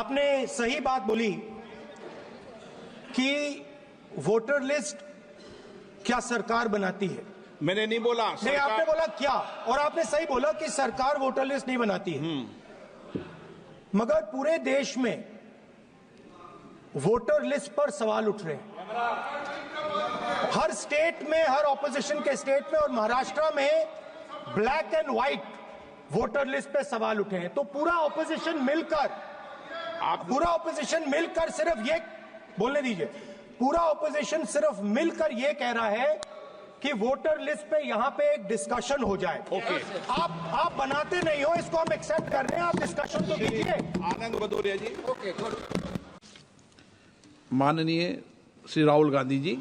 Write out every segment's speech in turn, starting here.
आपने सही बात बोली कि वोटर लिस्ट क्या सरकार बनाती है। मैंने नहीं बोला नहीं, आपने बोला क्या, और आपने सही बोला कि सरकार वोटर लिस्ट नहीं बनाती है। मगर पूरे देश में वोटर लिस्ट पर सवाल उठ रहे हैं, हर स्टेट में, हर ऑपोजिशन के स्टेट में, और महाराष्ट्र में black and white voter list पे सवाल उठे हैं। तो पूरा ऑपोजिशन मिलकर सिर्फ ये बोलने दीजिए, पूरा ऑपोजिशन सिर्फ मिलकर ये कह रहा है कि वोटर लिस्ट पे यहां पे एक डिस्कशन हो जाए। ओके। आप बनाते नहीं हो, इसको हम एक्सेप्ट कर रहे हैं, आप डिस्कशन तो कीजिए। आनंद भदौरिया जी। Okay, good. माननीय Shri Rahul Gandhi ji.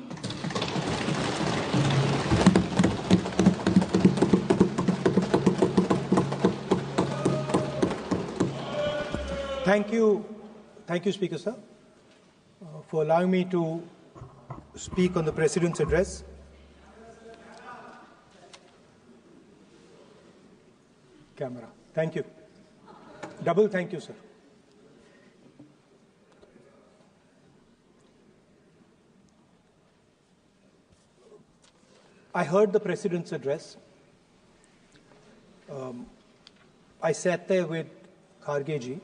Thank you, Speaker sir, for allowing me to speak on the President's address. Camera. Thank you. Double thank you, sir. I heard the President's address. I sat there with Kharge ji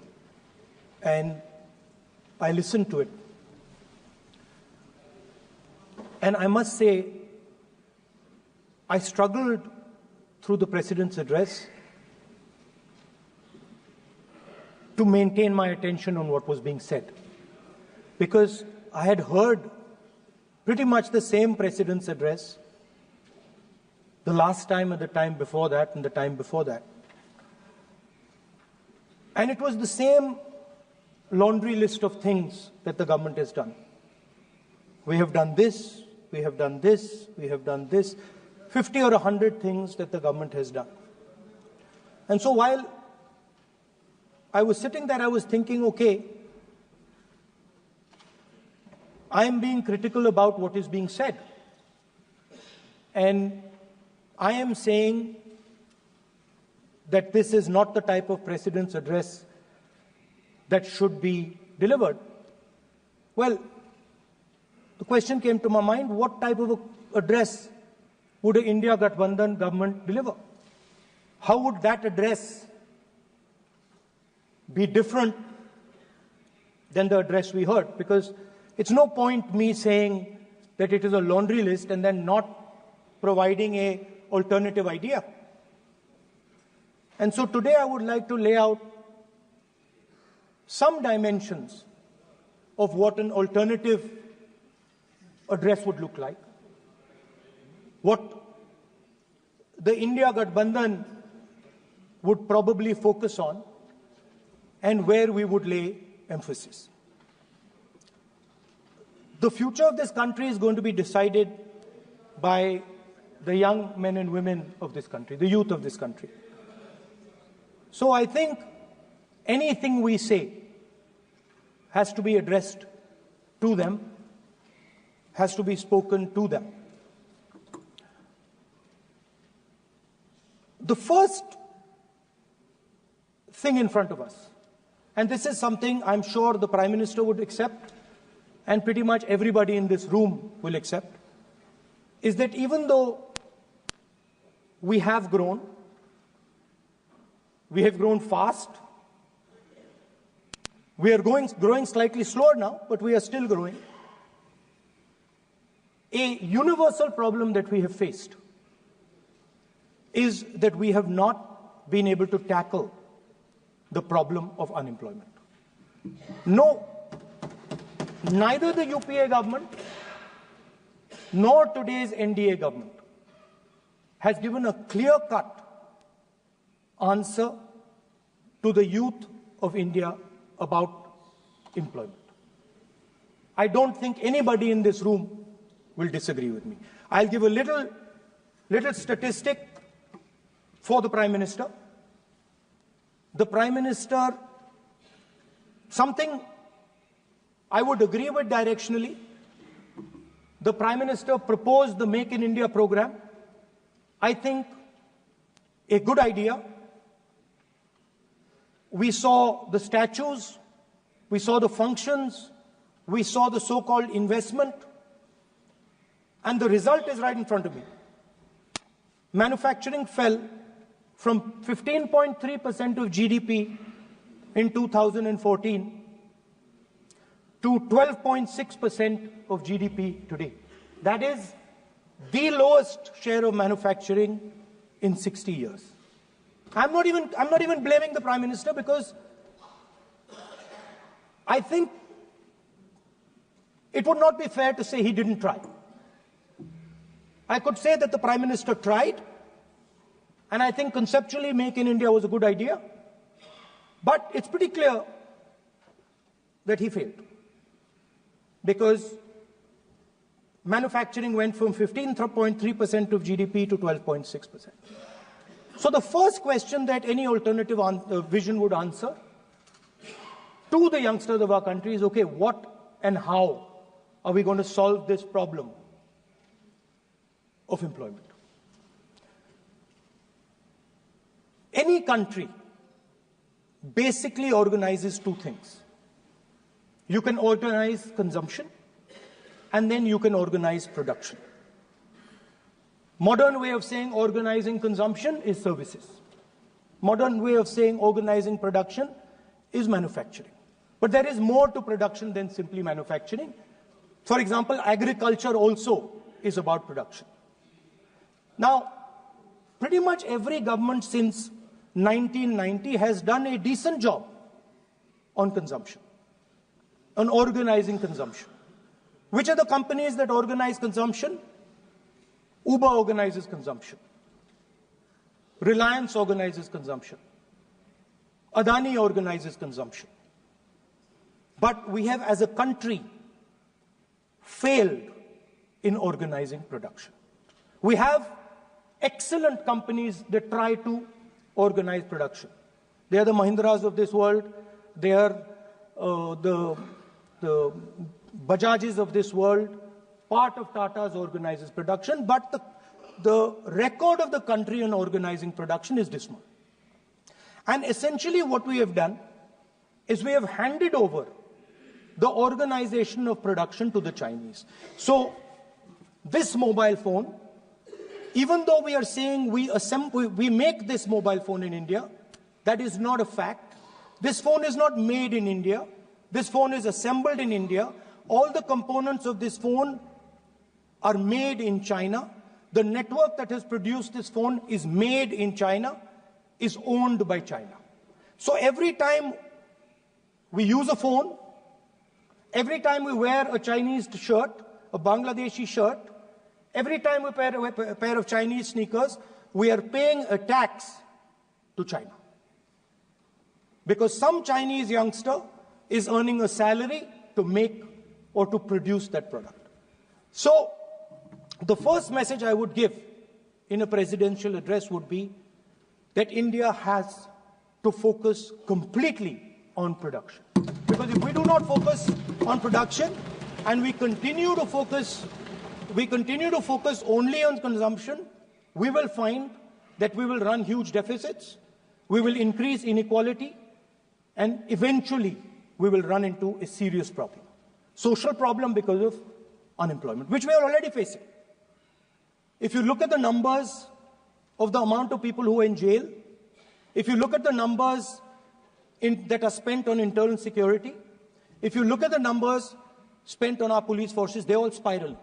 and I listened to it. And I must say, I struggled through the President's address to maintain my attention on what was being said, because I had heard pretty much the same President's address the last time and the time before that and the time before that. And it was the same laundry list of things that the government has done. We have done this, we have done this, we have done this, 50 or 100 things that the government has done. And so while I was sitting there, I was thinking, okay, I am being critical about what is being said. And I am saying that this is not the type of President's address that should be delivered. Well, the question came to my mind, what type of address would an India Gathbandhan government deliver? How would that address be different than the address we heard? Because it's no point me saying that it is a laundry list and then not providing an alternative idea. And so today I would like to lay out some dimensions of what an alternative address would look like, what the India Gathbandhan would probably focus on, and where we would lay emphasis. The future of this country is going to be decided by the young men and women of this country, the youth of this country. So I think anything we say has to be addressed to them, has to be spoken to them. The first thing in front of us, and this is something I'm sure the Prime Minister would accept and pretty much everybody in this room will accept, is that even though we have grown fast, we are growing slightly slower now, but we are still growing. A universal problem that we have faced is that we have not been able to tackle the problem of unemployment. No, neither the UPA government nor today's NDA government has given a clear-cut answer to the youth of India about employment. I don't think anybody in this room will disagree with me. I'll give a little statistic for the Prime Minister. The Prime Minister, something I would agree with directionally. The Prime Minister proposed the Make in India program. I think a good idea. We saw the statues we saw the functions, we saw the so-called investment, and the result is right in front of me. Manufacturing fell from 15.3% of GDP in 2014 to 12.6% of GDP today. That is the lowest share of manufacturing in 60 years. I'm not even blaming the Prime Minister, because I think it would not be fair to say he didn't try. I could say that the Prime Minister tried, and I think conceptually Make in India was a good idea, but it's pretty clear that he failed, because manufacturing went from 15.3% of GDP to 12.6%. So the first question that any alternative vision would answer to the youngsters of our country is, okay, what and how are we going to solve this problem of employment? Any country basically organizes two things. You can organize consumption, and then you can organize production. Modern way of saying organizing consumption is services. Modern way of saying organizing production is manufacturing. But there is more to production than simply manufacturing. For example, agriculture also is about production. Now, pretty much every government since 1990 has done a decent job on consumption, on organizing consumption. Which are the companies that organize consumption? Uber organizes consumption. Reliance organizes consumption. Adani organizes consumption. But we have, as a country, failed in organizing production. We have excellent companies that try to organize production. They are the Mahindras of this world. They are the Bajajs of this world. Part of Tata's organizes production, but the record of the country in organizing production is dismal. And essentially what we have done is we have handed over the organization of production to the Chinese. So this mobile phone, even though we are saying we make this mobile phone in India, that is not a fact. This phone is not made in India. This phone is assembled in India. All the components of this phone are made in China. The network that has produced this phone is made in China, is owned by China. So every time we use a phone, every time we wear a Chinese shirt, a Bangladeshi shirt, every time we wear a pair of Chinese sneakers, we are paying a tax to China. Because some Chinese youngster is earning a salary to make or to produce that product. So the first message I would give in a presidential address would be that India has to focus completely on production. Because if we do not focus on production and we continue to focus only on consumption, we will find that we will run huge deficits, we will increase inequality, and eventually we will run into a serious problem. Social problem because of unemployment, which we are already facing. If you look at the numbers of the amount of people who are in jail, if you look at the numbers that are spent on internal security, if you look at the numbers spent on our police forces, they're all spiraling.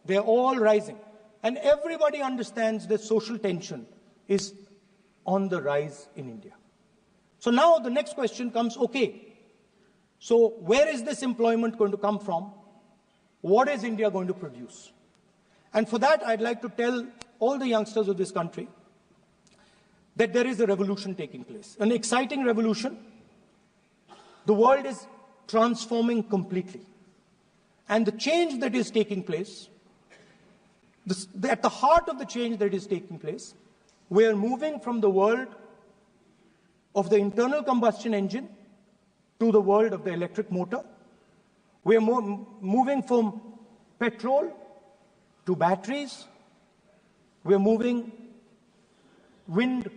They're all rising. And everybody understands that social tension is on the rise in India. So now the next question comes, okay, so where is this employment going to come from? What is India going to produce? And for that, I'd like to tell all the youngsters of this country that there is a revolution taking place, an exciting revolution. The world is transforming completely. And the change that is taking place, at the heart of the change that is taking place, we are moving from the world of the internal combustion engine to the world of the electric motor. We are moving from petrol to batteries. We are moving wind,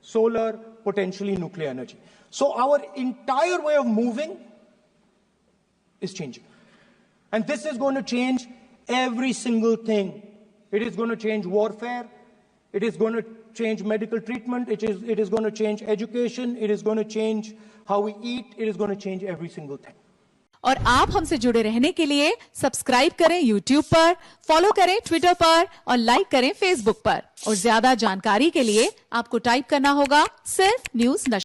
solar, potentially nuclear energy. So our entire way of moving is changing. And this is going to change every single thing. It is going to change warfare. It is going to change medical treatment. It is going to change education. It is going to change how we eat. It is going to change every single thing. और आप हमसे जुड़े रहने के लिए subscribe करें YouTube पर, follow करें Twitter पर और लाइक करें Facebook पर। और ज्यादा जानकारी के लिए आपको टाइप करना होगा सिर्फ न्यूज़ नशा।